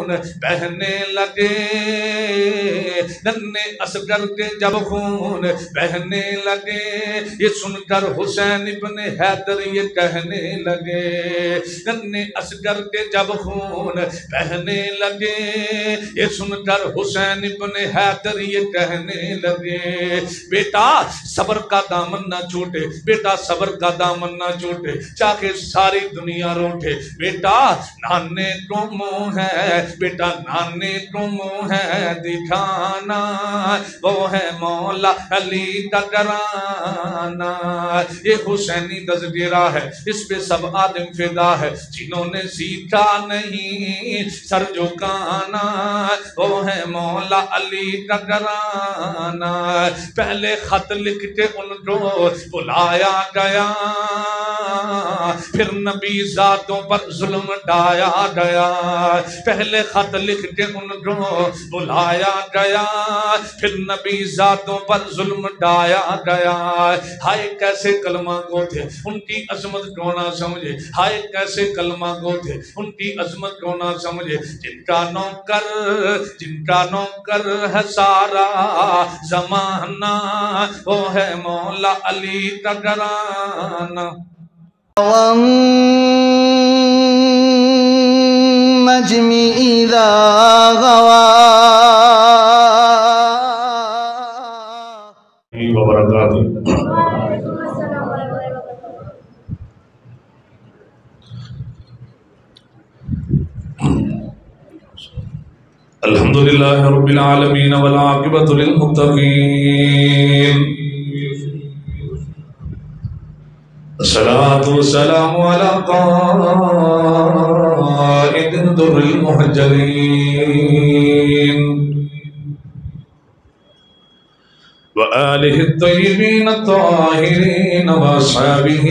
خون بہنے لگے ننھے اصغر کے جب خون بہنے لگے یہ سن کر حسین ابن حیدر یہ کہنے لگے ننھے اصغر کے جب خون بہنے لگے یہ سن کر حسین ابن حیدر یہ کہنے لگے بیٹا صبر کا دامن نہ چھوٹے بیٹا صبر کا دامن نہ چھوٹے چاہے ساری دنیا روٹے بیٹا نانے کو منہ ہے بیٹا نانے کو منہ ہے دکھانا وہ ہے مولا علی کا گرانا یہ حسینی تذکرہ ہے اس پہ سب آدم فدا ہے جنہوں نے سیکھا نہیں سر جھکانا وہ ہے مولا علی کا گرانا پہلے خط لکھ کے ان کو بلایا گیا پھر نبی ذاتوں پر ظلم ڈایا گیا پہلے خط لکھ کے ان کو بلایا گیا پھر نبی ذاتوں پر ظلم ڈایا گیا ہائے کیسے کلمہ گو تھے ان کی عظمت کو نہ سمجھے ہائے کیسے کلمہ گو تھے ان کی عظمت کو نہ سمجھے جن کا نوکر ہے سارا زمانہ وہ ہے مولا علی کا گرانا والنجم إذا غوى الحمد لله رب العالمين والعاقبة للمتقين الصلاة والسلام على قائد در المهجرين وآله الطيبين الطاهرين وأصحابه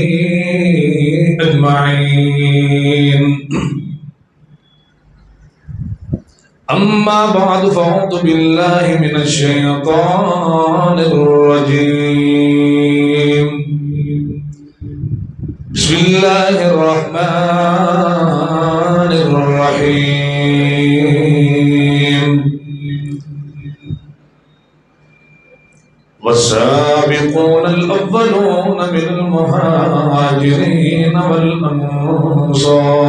أجمعين أما بعد فأعوذ بالله من الشيطان الرجيم بسم الله الرحمن الرحيم والسابقون الأولون من المهاجرين والأنصار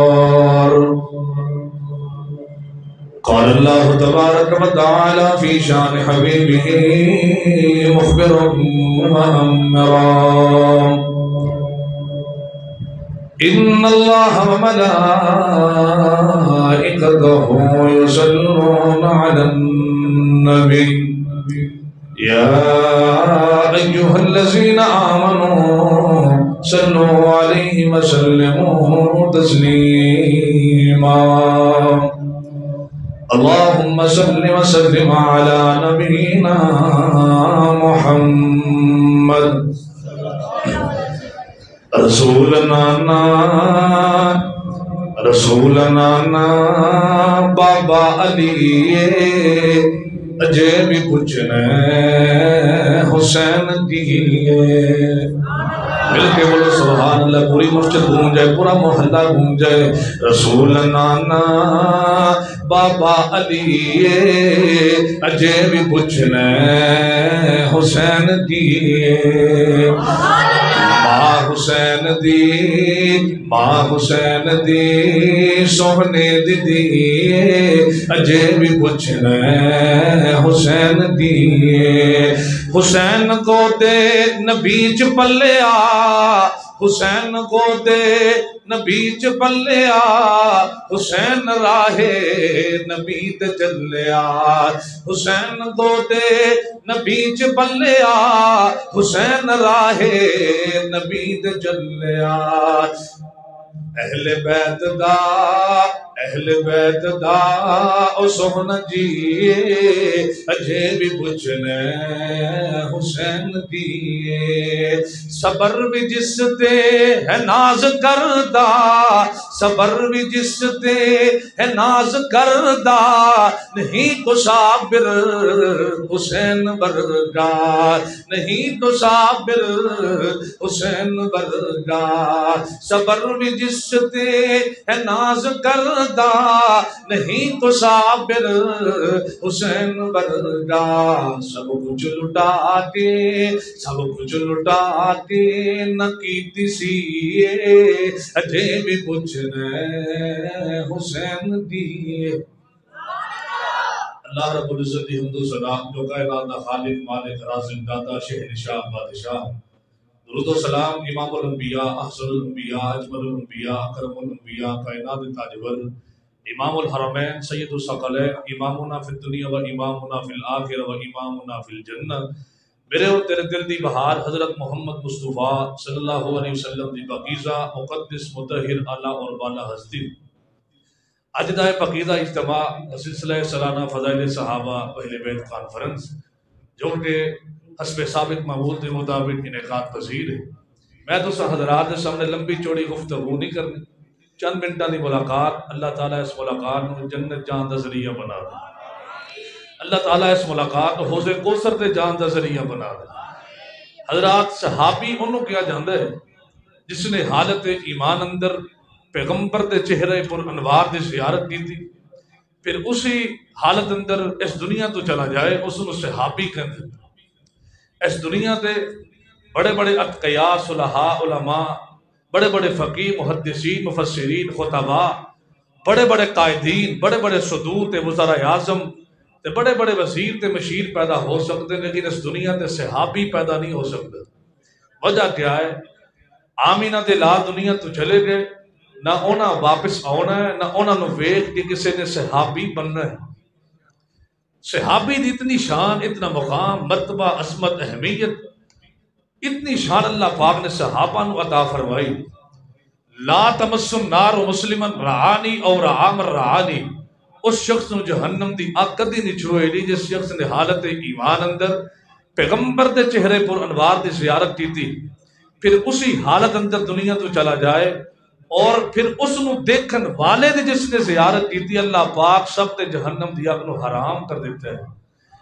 قال الله تبارك وتعالى في شان حبيبه مخبرا ومأمرا إن الله وملائكته يصلون على النبي يا أيها الذين آمنوا صلوا عليه وسلموا تسليما اللهم صل وسلم على نبينا محمد رسولنا بابا علی اجے بھی پوچھنے حسین دیئے مل کے بولو سبحان اللہ پوری مسجد گھوم جائے پورا محلہ گھوم جائے رسول نانا بابا علی اجے بھی پوچھنے حسین دیئے ماں حسین دی سوہنے دی اجے بھی پوچھنے حسین دیئے حسین کو دے نبی چ پلیا حسین کو دے نبی چ پلیا حسین راہے نبی تے چلیا حسین کو دے نبی چ پلیا حسین راہے نبی تے چلیا اہل بیت دا او سوہنا جیے اجے بھی پوچھنے حسین دیئے صبر بھی جس تے ہے ناز کردہ صبر بھی جس تے ہے ناز کردہ نہیں تو صابر حسین برگار نہیں تو صابر حسین برگار صبر بھی جس عزتے ہے ناز کردہ نہیں تو صابر حسین بردا سب کچھ لٹا کے نہ کیتی سی اجے بھی پوچھنے حسین دیے اللہ رب العزت کی حمد و ثنا جو کائنات کا خالق مالک رازق داتا شہنشاہ بادشاہ درود و سلام امام الانبیاء احسن الانبیاء اجمل الانبیاء اکرم الانبیاء کائنات تاجور امام الحرمین سید الثقلین امامنا فی الدنیا و امامنا فی الآخرہ و امامنا فی الجنہ میرے اور تیرے دل دی بہار حضرت محمد مصطفیٰ صلی اللہ علیہ وسلم دی پاکیزہ مقدس مطہر اعلیٰ اور بالا ہستی اج دا پاکیزہ اجتماع سلسلہ سالانہ فضائل صحابہ اہل بیت کانفرنس جو کہ حسب ثابت معمول کے مطابق انعقاد پذیر ہے میں تو حضرات کے سامنے لمبی چوڑی گفتگو نہیں کرنی چند منٹاں دی ملاقات اللہ تعالیٰ اس ملاقات نو جنت جان دا ذریعہ بنا دے اللہ تعالیٰ اس ملاقات نو حوض کوثر تے جان دا ذریعہ بنا دے حضرات صحابی انہوں کیا جاندہ ہے جس نے حالت ایمان اندر پیغمبر دے چہرے پر انوار دی زیارت کی تھی پھر اسی حالت اندر اس دنیا تو چلا جائے اس نے صحابی کہتے اس دنیا تے بڑے بڑے اتقیاء صلحاء علماء بڑے بڑے فقیہ محدثین مفسرین خطباء بڑے بڑے قائدین بڑے بڑے صدور تے وزراء اعظم تے بڑے بڑے وزیر تے مشیر پیدا ہو سکتے لیکن اس دنیا تے صحابی پیدا نہیں ہو سکتے وجہ کیا ہے آمینہ دے لا دنیا تو چلے گئے نہ اونا واپس آنا ہے نہ اونا نو ویکھ کہ کسی نے صحابی بننا ہے صحابی دی اتنی شان اتنا مقام مرتبہ عظمت اہمیت اتنی شان اللہ پاک نے صحابہ نو عطا فرمائی لا تمس النار مسلما رعانی اور عامر رعانی اس شخص نو جہنم دی آگ کدی نہیں چھوئے لی جس شخص نے حالت ایمان اندر پیغمبر دے چہرے پر انوار دی زیارت کی تھی پھر اسی حالت اندر دنیا تو چلا جائے اور پھر اس نو دیکھن والے دے جس نے زیارت کی تھی اللہ پاک سب تے جہنم دی آگ نو حرام کر دیتا ہے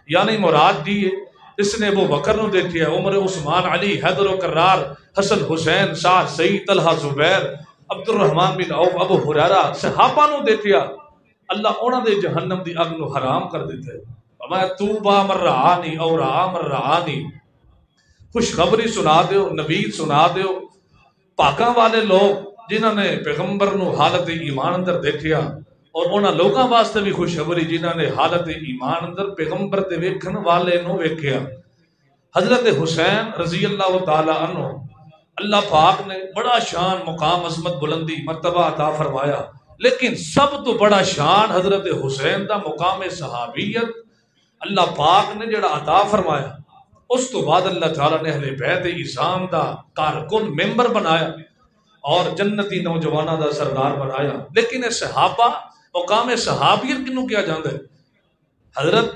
یعنی مراد دی ہے جس نے ابو بکر نو دیکھیا عمر عثمان علی حیدر و کرار حسن حسین سعد سعید طلحہ زبیر عبد الرحمن بن عوف ابو ہریرہ صحابہ نو دیکھیا اللہ اونا دے جہنم دی آگ نو حرام کر دیتا ہے فرمایا توبہ من رعانی اور عامر رعانی خوشخبری سنا دیو نبی سنا دیو پاکاں والے لوگ جنہوں نے پیغمبر نو حالت ایمان اندر دیکھیا اور انہاں لوگاں واسطے بھی خوشخبری جنہوں نے حالت ایمان اندر پیغمبر دے ویکھن والے نو ویکھیا حضرت حسین رضی اللہ تعالی عنہ اللہ پاک نے بڑا شان مقام عظمت بلندی مرتبہ عطا فرمایا لیکن سب تو بڑا شان حضرت حسین دا مقام صحابیت اللہ پاک نے جڑا عطا فرمایا اس تو بعد اللہ تعالیٰ نے اہل بیت عظام دا کارکن ممبر بنایا اور جنتی نوجوانہ دا سردار بنایا لیکن صحابہ مقام صحابیت کنوں کیا جاندہ ہے حضرت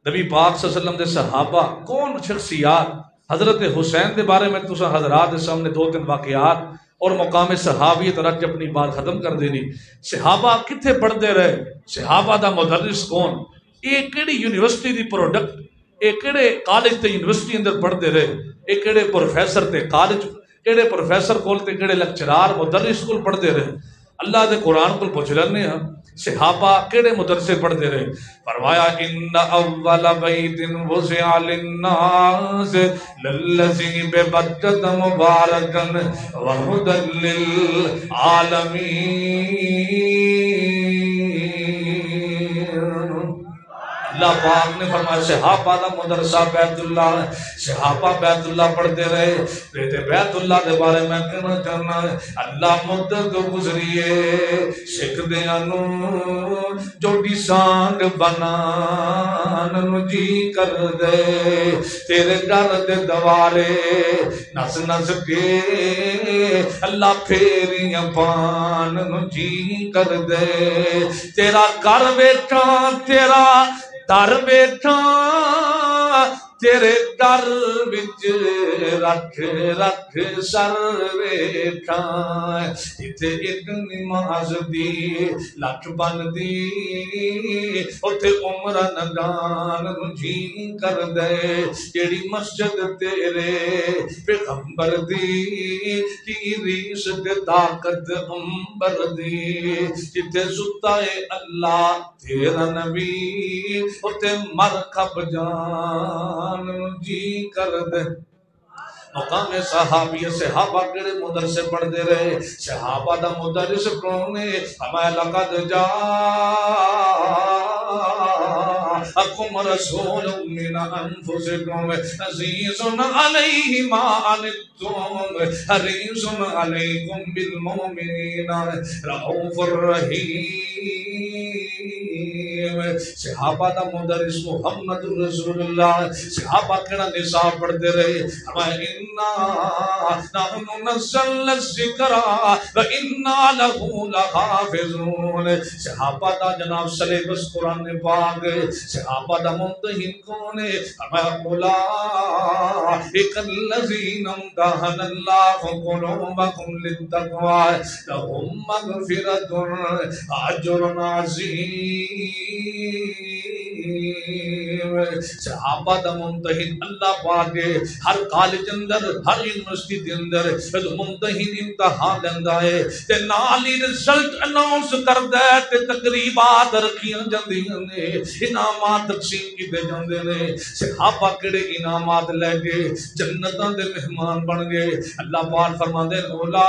نبی پاک صلی اللہ علیہ وسلم دے صحابہ کون شخصیات حضرت حسین دے بارے میں تسا حضرات دے سامنے دو تین واقعات اور مقام صحابیت رکھ اپنی بات ختم کر دینی صحابہ کتھے پڑھتے رہے صحابہ دا مدرس کون ایک کیڑی یونیورسٹی دی پروڈکٹ ایک کیڑے کالج تے یونیورسٹی اندر پڑھتے رہے ایک کیڑے پروفیسر تے کالج کیڑے پروفیسر کول تے کیڑے لیکچرار مدرس کول پڑھتے رہے اللہ دے قرآن کول پوچھ لینے ہیں صحابہ کیڑے مدرسے پڑھتے رہے فرمایا ان اول بیت وضع للناس للذی ببکۃ مبارکا وہدی للعالمین اللہ پاک نے فرمایا صحابہ دا مدرسہ بیت اللہ صحابہ بیت اللہ پڑھتے رہے بیت اللہ دے بارے میں کہنا چاہنا ہے اللہ مدت گزریے سکھ دیانو جو ڈیسانگ بنان جی کر دے تیرے گھر دے دوارے نس نس کے اللہ پھیریاں پان جی کر دے تیرا گھر بیٹھا تیرا در بیٹھا تیرے در وچ رکھ رکھ سر ویکھاں اتھے ایک نماز دی لکھ بن دی اتھے عمر نگان جی کر دے جیڑی مسجد تیرے پیغمبر دی کی ریس دے طاقت امبر دی جتے ستا ہے اللہ تیرا نبی اتھے مرکب جان جی کر دے مقام صحابی صحابہ کڑے مدرسے پڑھ دے رہے صحابہ دا مدرس کون ہے ہمیں لقد جاءکم رسول من انفسکم عزیز علیہ ما عنتم حریص علیکم بالمؤمنین رؤوف الرحیم صحابہ دا مدرس محمد رسول اللہ صحابہ کڑا نصاب پڑھ دے رہے ہمیں نحن نزلنا الذکر وَإِنَّا لَهُ لَحَافِظُونَ صحابہ دا جناب سلیبس قرآن پاک صحابہ دا ممتحن کون ہے ہمیں اولئک الذین امتحن اللہ قلوبهم للتقوی لهم مغفرۃ اجر عظیم صحابہ دا ممتحن اللہ پاک ہر کالج اندر ہر یونیورسٹی دے اندر ممتحن امتحان لیندا ہے تے نال ہی رزلٹ اناؤنس کردا ہے تے تقریبات رکھیاں جاندیاں نے انعامات تقسیم کیتے جاندے نے صحابہ کڑے انعامات لے کے جنتاں دے مہمان بن گئے اللہ پاک فرماندے اولئک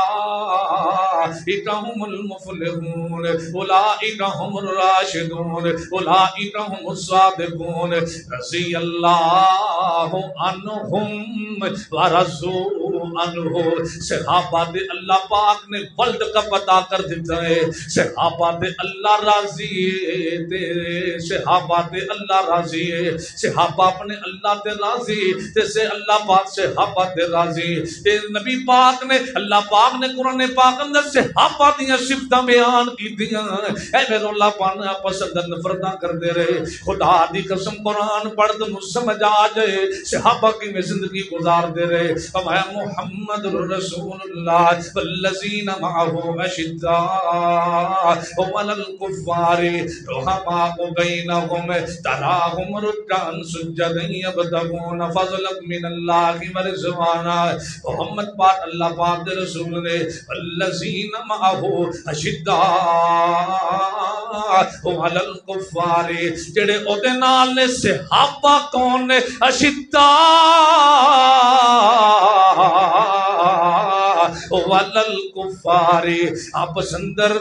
هم المفلحون اولئک هم الراشدون اولئک هم الصادقون رضی اللہ عنہم ورضوا عنہ صحابہ دے اللہ پاک نے ورلڈ کپ عطا کر دیتا ہے صحابہ دے اللہ راضی ہے تیرے صحابہ دے اللہ راضی ہے صحابہ اپنے اللہ تے راضی تے سے اللہ پاک صحابہ تے راضی تے نبی پاک نے اللہ پاک نے قرآن پاک اندر صحابہ دیاں صفتاں بیان کی دیاں اے میرے اللہ پاک نے پسند نفرتاں کر دے رہے خدا دی قسم قرآن پڑھ تو سمجھ آ جائے صحابہ کی میں زندگی گزار دے رہے فرمایا محمد رسول اللہ والذین معه اشداء علی الکفار رحماء بینہم تراہم رکعا سجدا یبتغون فضلا من اللہ ورضوانا محمد پاک اللہ پاک دے رسول نے والذین معه اشداء علی الکفار جڑے او دے نال نے صحابہ کون نے وَعَلَى الْكُفَّارِ آپ اندر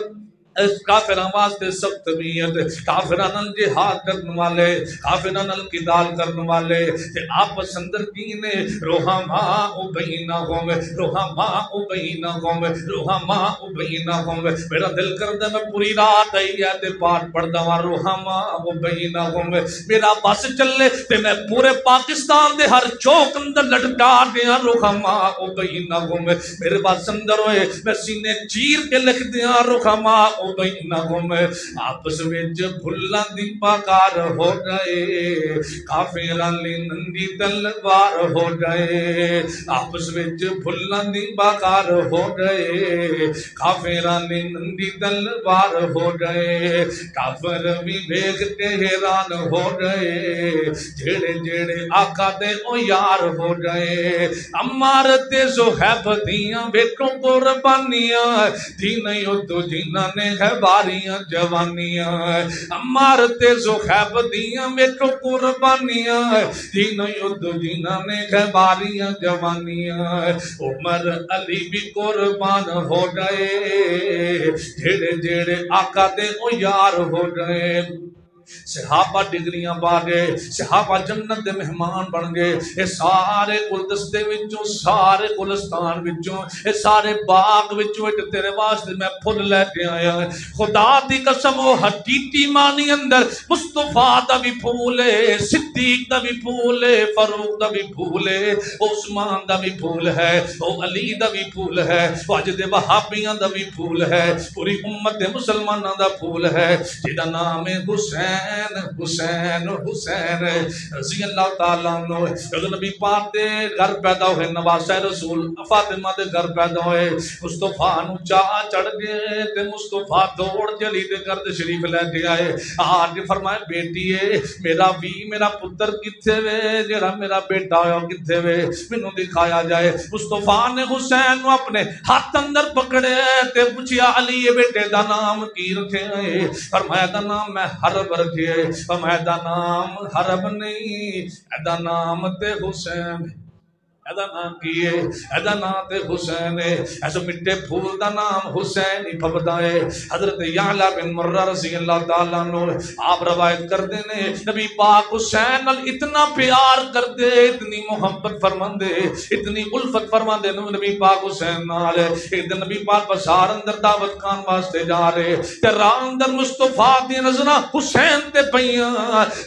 کافران واسطے سخت طبیعت کافران جہاد کرنے والے کافران القتال کرنے والے کہ آپ اندر کینے رحماء بینہم رحماء بینہم رحماء بینہم میرا دل کردہ میں پوری رات آیات پاک پڑھدا ہوں رحماء بینہم میرا بس چلے تے میں پورے پاکستان دے ہر چوک اندر لٹکا دیا رحماء بینہم میرے بس اندر ہوئے میں سینے چیر کے لکھ دیا رحماء بینہم آپس وچ بھلاں دی پکار ہو گئے کافراں لئی ننگی تلوار ہو گئے آپس وچ بھلاں دی پکار ہو گئے کافراں لئی ننگی تلوار ہو گئے کافر بھی دیکھ کے حیران ہو گئے جڑے جڑے آقا دے او یار ہو گئے عمار تے زہیب دیاں بیٹوں قربانیاں تھی نہیں ہو تو جنہ نے ہے باریاں جوانیاں عمار تے زہیب دیاں بیٹوں قربانیاں تھی نہیں ہو تو جنہ نے ہے باریاں جوانیاں عمر علی بھی قربان ہو گئے جڑے جڑے آقا دے او یار ہو گئے صحابہ ڈگریاں پا گئے صحابہ جنت دے مہمان بن گئے اے سارے گلدستے وچوں سارے گلستان وچوں اے سارے باغ وچوں اے تیرے واسطے میں پھل لے کے آیا خدا دی قسم او حقیقی معنی اندر مصطفیٰ دا بھی پھول ہے صدیق دا بھی پھول ہے فاروق دا بھی پھول ہے عثمان دا بھی پھول ہے او علی دا بھی پھول ہے واجد وہابیاں دا بھی پھول ہے پوری امت مسلماناں دا پھول ہے جدا نام ہے حسین حسین حسین حسین رضی اللہ تعالیٰ عنہ جب نبی پاک دے گھر پیدا ہوئے نواسہ رسول فاطمہ دے گھر پیدا ہوئے مصطفیٰ نو چاہ چڑھ گئے تے مصطفیٰ دوڑ جلی دے گھر شریف لے کے آئے آج فرمائے بیٹیے میرا بھی میرا پتر کتھے وے جڑا میرا بیٹا ہویا کتھے وے مینوں دکھایا جائے مصطفیٰ نے حسین نو اپنے ہاتھ اندر پکڑے تے پوچھیا علی بیٹے دا نام کی رکھے فرمایا دا نام میں حرب رکھے فرمایا دا نام حرب نہیں دا نام تے حسین ایدا نام کیے ایدا نام تے حسین ایسا مٹے پھول دا نام حسین ہی پھبدا ہے حضرت یعلا بن مرہ رضی اللہ تعالیٰ عنہ آپ روایت کر دینے نبی پاک حسین نال اتنا پیار کر دے اتنی محبت فرمان دے اتنی الفت فرمان دے نبی پاک حسین نال ایک دن نبی پاک بازار اندر دعوت خان واسطے جا رہے تے راہ اندر مصطفیٰ دی نظرہ حسین تے پئیاں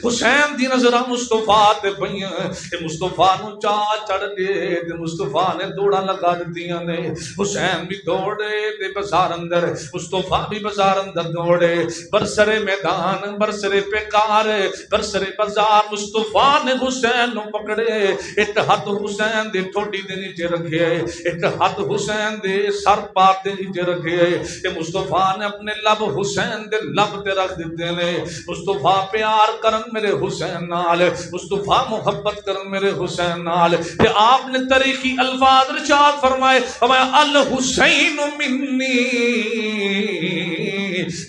حسین دی نظرہ مصطفیٰ تے پئیاں تے مصطفیٰ نو چاہ چڑھ گئے تے مصطفیٰ نے دوڑا لگا دیتیاں نے حسین بھی دوڑے تے بازار اندر مصطفیٰ بھی بازار اندر دوڑے برسر میدان برسر پیکار برسر بازار مصطفیٰ نے حسین نو پکڑے ایک ہاتھ حسین دے ٹھوڈی دے نیچے رکھے ایک ہاتھ حسین دے سر پاک دے نیچے رکھے تے مصطفیٰ نے اپنے لب حسین دے لب تے رکھ دیتے نے مصطفیٰ پیار کرن میرے حسین نال مصطفیٰ محبت کرن میرے حسین نال تے آپ نے طریقی الفاظ رشاد فرمائے الحسین منی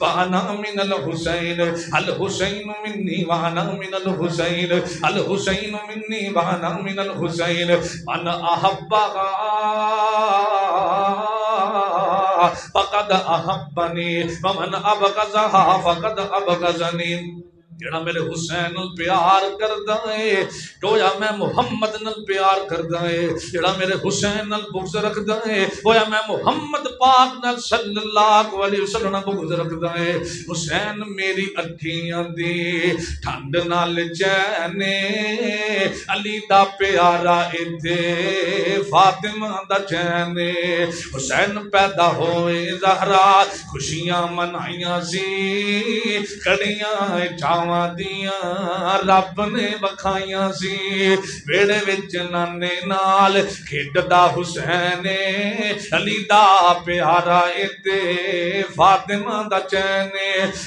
وانا من الحسین الحسین منی وانا من الحسین الحسین منی وانا من الحسین انا احبہا فقد احبنی ومن ابغضہا فقد ابغضنی جڑا میرے حسین نال پیار کردا ہے گویا میں محمد نال پیار کردا ہے جڑا میرے حسین نال بغض رکھدا ہے گویا میں محمد پاک نال صلی اللہ علیہ وسلم بغض رکھدا ہے حسین میری اکھیاں دی ٹھنڈ نال چین علی دا پیارا ایتھے فاطمہ دا چین حسین پیدا ہوئے زہرا خوشیاں منائیاں سی کڑیاں چاواں دیاں رب نے بکھائیاں سی ویڑے وچ نانے نال کھیڈدا حسین علی دا پیارا ایتے فاطمہ دا چین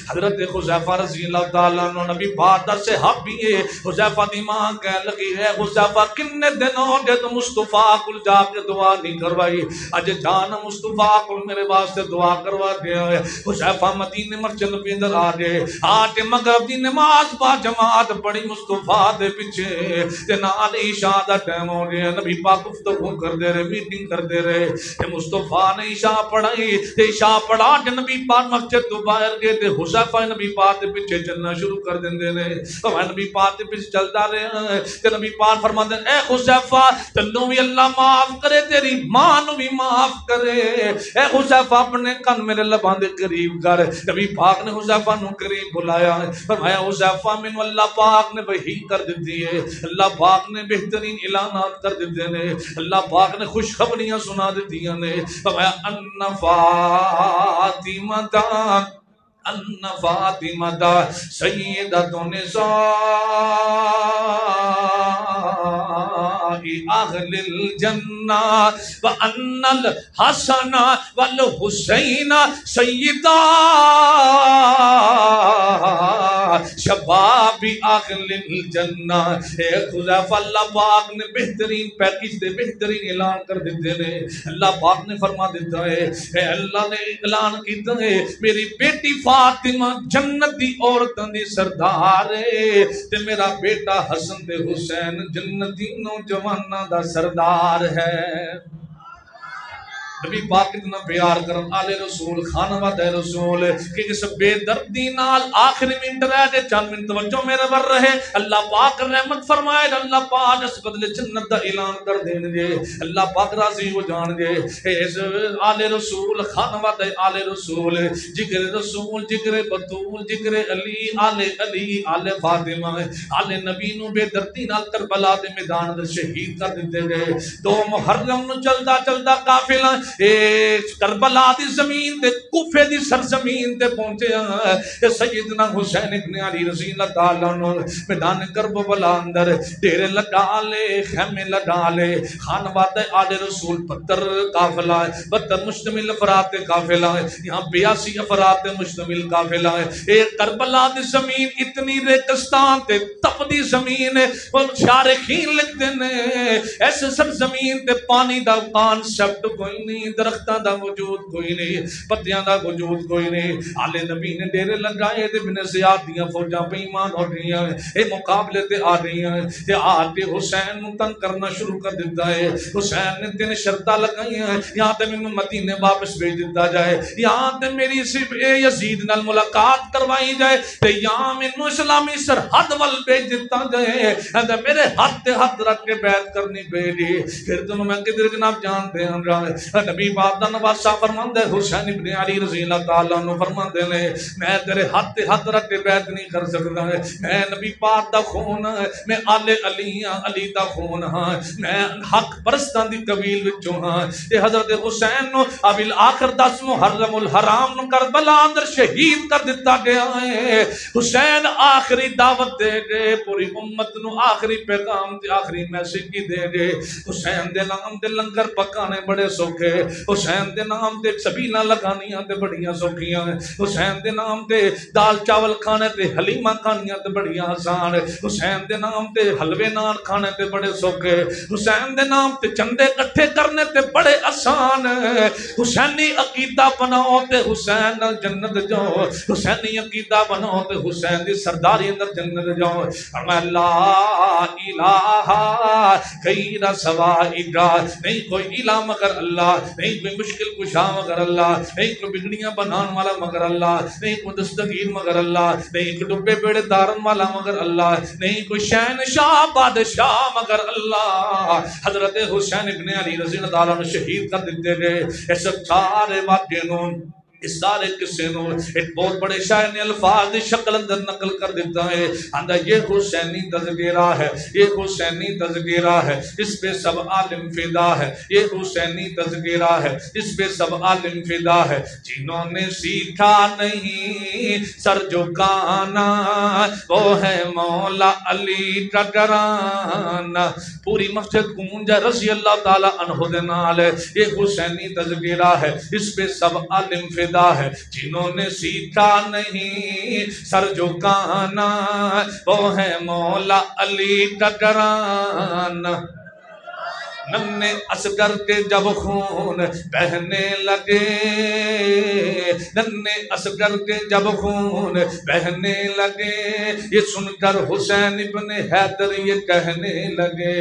حضرت حذیفہ رضی اللہ تعالیٰ عنہ نبی پاک دا صحابی ہے حذیفہ دی ماں کہنے لگی ہے حذیفہ کنے دن ہو گئے تو مصطفیٰ کل جا کے دعا نہیں کروائی اج جان مصطفیٰ کل میرے واسطے دعا کروا دیا ہے حذیفہ مدینے مسجد نبی اندر آ گئے آج مغرب دی نماز با جماعت پڑھی مصطفیٰ دے پیچھے تے نال عشاء دا ٹائم ہو گیا نبی پاک گفتگو کر دے رہے میٹنگ کر دے رہے تے مصطفیٰ نے عشاء پڑھائی تے عشاء پڑھا تے نبی پاک مسجد تو باہر گئے تے حذیفہ نبی پاک دے پیچھے چلنا شروع کر دیندے نے تو نبی پاک دے پیچھے چلدا رہے تے نبی پاک فرماندے اے حذیفہ تینوں بھی اللہ معاف کرے تیری ماں نو بھی معاف کرے اے حذیفہ اپنے کن میرے لباں دے قریب کر نبی پاک نے حذیفہ نو قریب بلایا فرمایا حذیفہ مینوں اللہ پاک نے وحی کر دیتی ہے اللہ پاک نے بہترین اعلانات کر دیتے نے اللہ پاک نے خوشخبریاں سنا دیتی نے فرمایا ان فاطمہ ان فاطمہ سیدۃ النساء اہل الجنہ وان الحسن والحسین سیدا شباب اہل الجنہ اے حذیفہ اللہ پاک نے بہترین پیکج دے بہترین اعلان کر دیتے نے اللہ پاک نے فرما دیتا ہے اے اللہ نے اعلان کیتا ہے میری بیٹی فاطمہ جنت دی عورتاں دی سردار ہے تے میرا بیٹا حسن تے حسین جنتی نوجواناں دا سردار ہے نبی پاک کتنا پیار کرن آل رسول خانواد رسول کہ اس بے دردی نال آخری منٹ رہ جے چند منٹ توجہ میرے بر رہے اللہ پاک رحمت فرمائے اللہ پاک اس بدل جنت دا اعلان کر دین گے اللہ پاک راضی ہو جان گے اس آل رسول خانواد آل رسول جگر رسول جگر بطول جگر علی آل فاطمہ آل نبی نو بے دردی نال کربلا دے میدان دے شہید کر دیتے گئے 2 محرم نو چلدا چلدا قافلہ کربلا دی زمین تے کوفے دی سرزمین تے پہنچیا اے سیدنا حسین ابن علی رضی اللہ تعالیٰ عنہ میدان کربلا اندر ڈیرے لگا لے خیمے لگا لے خانواد آل رسول 72 قافلہ ہے 72 مشتمل افراد قافلہ ہے یہاں 82 افراد مشتمل قافلہ ہے اے کربلا دی زمین اتنی ریگستان تے تپدی زمین ہے شارخین لکھتے ہیں ایسے سرزمین تے پانی دا کانسیپٹ کوئی نہیں درختاں دا وجود کوئی نہیں پتیاں دا وجود کوئی نہیں آلے نبی نے ڈیرے لگائے تے بن زیاد دیاں فوجاں پہ ایمان ہو رہی ہیں اے مقابلے تے آ رہی ہیں تے آتے حسین نو تنگ کرنا شروع کر دیتا ہے حسین نے 3 شرطاں لگائی ہیں یہاں تے میں مدینے واپس بھیج دیتا جائے یہاں تے میری صرف اے یزید نال ملاقات کروائی جائے تے یہاں مینوں اسلامی سرحد ول بھیج دیتا جائے تے میرے ہاتھ تے ہاتھ رکھ کے بیعت کرنی پہلی پھر تنوں میں کدھر جناب جانتے ہیں نبی پاک دا نواسا فرماندے حسین ابن علی رضی اللہ تعالیٰ عنہ فرماندے نے میں تیرے ہاتھ تے ہاتھ رکھ کے بیعت نہیں کر سکتا میں نبی پاک دا خون میں آل علی ہاں علی دا خون ہاں میں حق پرستان دی قبیل وچوں ہاں تے حضرت حسین نو ابل آخر 10 محرم الحرام نو کربلا اندر شہید کر دیتا گیا ہے حسین آخری دعوت دے دے پوری امت نو آخری پیغام تے آخری میسج کی دے دے حسین دے نام تے لنگر پکانے بڑے سوکھے حسین دے نام تے سبیلاں لگانیاں تے بڑیاں سوکھیاں حسین دے نام تے دال چاول کھانے تے حلیمہ کھانیاں تے بڑیاں آسان حسین دے نام تے حلوے نان کھانے تے بڑے سوکھے حسین دے نام تے چندے کٹھے کرنے تے بڑے آسان حسینی عقیدہ بناؤ تے حسین جنت جاؤ حسینی عقیدہ بناؤ تے حسین دی سرداری اندر جنت جاؤ فرمایا لا الہ غیر سوائکا نہیں کوئی الہ مگر اللہ نہیں کوئی مشکل کشا مگر اللہ نہیں کوئی بگڑیاں بنان والا مگر اللہ نہیں کوئی دستگیر مگر اللہ نہیں کوئی ڈبے بیڑے دارن والا مگر اللہ نہیں کوئی شہنشاہ بادشاہ مگر اللہ حضرت حسین ابن علی رضی اللہ تعالیٰ نے شہید کر دیتے گئے ایسے سارے واقعے نوں اس سارے قصے نو ایک بہت بڑے شاعر نے الفاظ دی شکل اندر نقل کر دیتا ہے آندہ یہ حسینی تذکرہ ہے یہ حسینی تذکرہ ہے اس پہ سب عالم فدا ہے یہ حسینی تذکرہ ہے اس پہ سب عالم فدا ہے جنہوں نے سیکھا نہیں سر جھکانا وہ ہے مولا علی کا ڈرانا پوری مسجد گونجا رضی اللہ تعالی عنہ دے نال یہ حسینی تذکرہ ہے اس پہ سب عالم فدا ہے جنہوں نے سیکھا نہیں سر جھکانا وہ ہے مولا علی کا ڈرانا ننے اصغر کے جب خون بہنے لگے ننے اصغر کے جب خون بہنے لگے یہ سن کر حسین ابن حیدر یہ کہنے لگے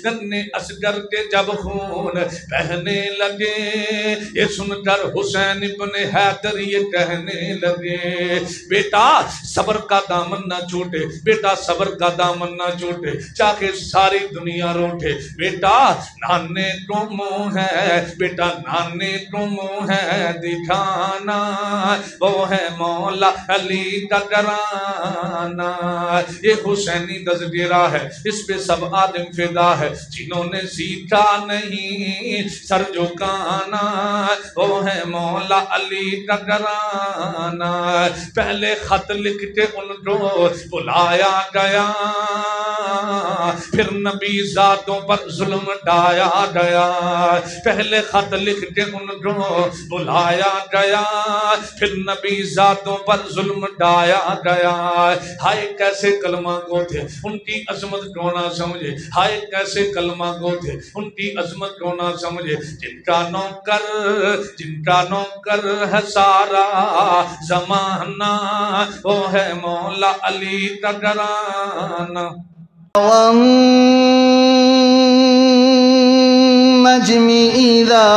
ننے اصغر کے جب خون بہنے لگے یہ سن کر حسین ابن حیدر یہ کہنے لگے بیٹا صبر کا دامن نہ چھوٹے بیٹا صبر کا دامن نہ چھوٹے چاہے ساری دنیا روٹے بیٹا نانے کو منہ ہے بیٹا نانے کو منہ ہے دکھانا وہ ہے مولا علی کا ڈرانا یہ حسینی تذکرہ ہے اس پہ سب آدم فدا ہے جنہوں نے سیکھا نہیں سر جھکانا وہ ہے مولا علی کا ڈرانا پہلے خط لکھ کے ان کو بلایا گیا پھر نبی ذاتوں پر ظلم ڈایا گیا پہلے خط لکھ کے ان کو بلایا گیا پھر نبی ذاتوں پر ظلم ڈایا گیا ہائے کیسے کلمہ گو تھے ان کی عظمت کو نہ سمجھے ہائے کیسے کلمہ گو تھے ان کی عظمت کو نہ سمجھے جن کا نوکر ہے سارا زمانہ وہ ہے مولا علی کا ڈرانا والنجم إذا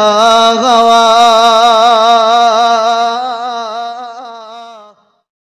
غوى